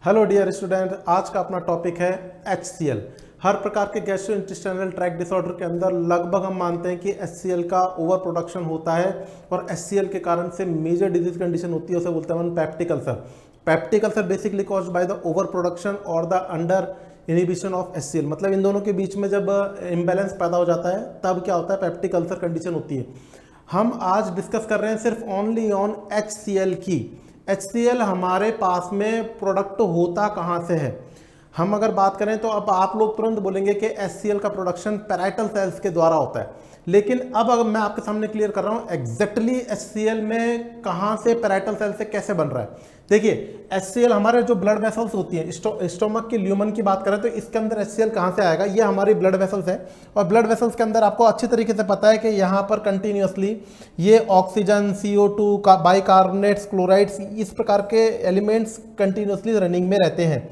Hello dear student, आज का अपना टॉपिक है HCl। हर प्रकार के गैस्ट्रोइंटेस्टाइनल ट्रैक्ट डिसऑर्डर के अंदर लगभग हम मानते हैं कि HCl का ओवर प्रोडक्शन होता है और HCl के कारण से मेजर डिजीज कंडीशन होती है, उसे बोलते हैं peptic ulcer. Peptic ulcer basically caused by the over production और the under inhibition of HCl। मतलब इन दोनों के बीच में जब इम्बैलेंस पैदा हो जाता है तब क्या होता है, पेप्टिक अल्सर कंडीशन होती है। हम आज डिस्कस कर रहे हैं सिर्फ ओनली ऑन HCl की। HCl हमारे पास में प्रोडक्ट होता कहाँ से है। हम अगर बात करें तो अब आप लोग तुरंत बोलेंगे कि HCl का प्रोडक्शन पैराइटल सेल्स के द्वारा होता है, लेकिन अब अगर मैं आपके सामने क्लियर कर रहा हूँ एग्जैक्टली HCl में कहाँ से, पैराइटल सेल से कैसे बन रहा है। देखिए HCl हमारे जो ब्लड वेसल्स होती हैं, स्टोमक के ल्यूमन की बात करें तो इसके अंदर HCl कहाँ से आएगा, ये हमारी ब्लड वेसल्स है। और ब्लड वेसल्स के अंदर आपको अच्छी तरीके से पता है कि यहाँ पर कंटिन्यूसली ये ऑक्सीजन, CO2 का बाइकार्बोनेट्स, क्लोराइड्स, इस प्रकार के एलिमेंट्स कंटिन्यूसली रनिंग में रहते हैं।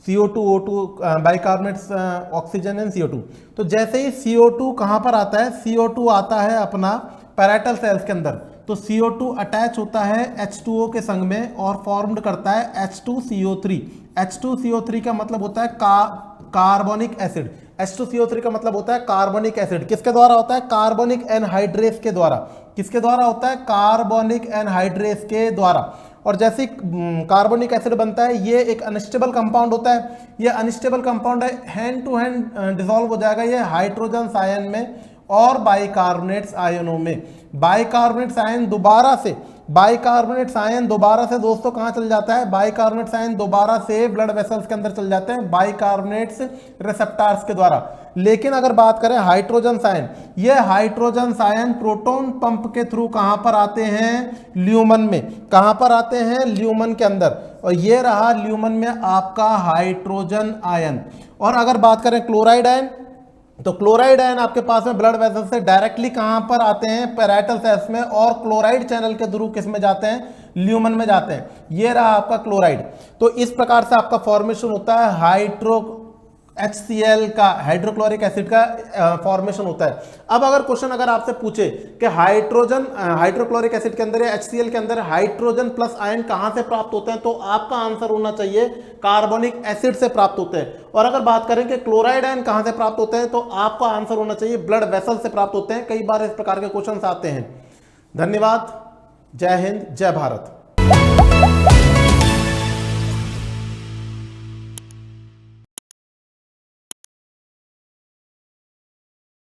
CO2, O2, bicarbonates, oxygen and CO2। तो जैसे ही CO2 कहाँ पर आता है, CO2 आता है अपना पैराइटल सेल्स के अंदर, तो CO2 अटैच होता है H2O के संग में और फॉर्म्ड करता है H2CO3। H2CO3 का मतलब होता है कार्बोनिक एसिड। H2CO3 का मतलब होता है कार्बोनिक एसिड। किसके द्वारा होता है? कार्बोनिक एनहाइड्रेस के द्वारा। किसके द्वारा होता है? कार्बोनिक एनहाइड्रेस के द्वारा। और जैसे कार्बोनिक एसिड बनता है, ये एक अनस्टेबल कंपाउंड होता है। ये अनस्टेबल कंपाउंड है, हैंड टू हैंड डिसॉल्व हो जाएगा ये हाइड्रोजन आयन में और बाइकार्बोनेट्स आयनों में। बाइकार्बोनेट्स आयन दोबारा से दोस्तों कहाँ चल जाता है? बाइकार्बोनेट्स आयन दोबारा से ब्लड वेसल्स के अंदर चल जाते हैं बाइकार्बोनेट्स रिसेप्टर्स के द्वारा। लेकिन अगर बात करें हाइड्रोजन आयन, ये हाइड्रोजन आयन प्रोटॉन पंप के थ्रू कहां पर आते हैं? ल्यूमन में। कहां पर आते हैं? ल्यूमन के अंदर। और ये रहा ल्यूमन में आपका हाइड्रोजन आयन। और अगर बात करें क्लोराइड आयन, तो क्लोराइड आयन आपके पास में ब्लड वेसल से डायरेक्टली कहां पर आते हैं? पैराइटल सेल्स में। और क्लोराइड चैनल के थ्रू किस में जाते हैं? ल्यूमन में जाते हैं। ये रहा आपका क्लोराइड। तो इस प्रकार से आपका फॉर्मेशन होता है HCl का, हाइड्रोक्लोरिक एसिड का फॉर्मेशन होता है। अब अगर क्वेश्चन अगर आपसे पूछे कि हाइड्रोक्लोरिक एसिड के अंदर या HCl के अंदर हाइड्रोजन प्लस आयन कहां से प्राप्त होते हैं, तो आपका आंसर होना चाहिए कार्बोनिक एसिड से प्राप्त होते हैं। और अगर बात करें कि क्लोराइड आयन कहां से प्राप्त होते हैं, तो आपका आंसर होना चाहिए ब्लड वेसल से प्राप्त होते हैं। कई बार इस प्रकार के क्वेश्चन आते हैं। धन्यवाद। जय हिंद, जय भारत।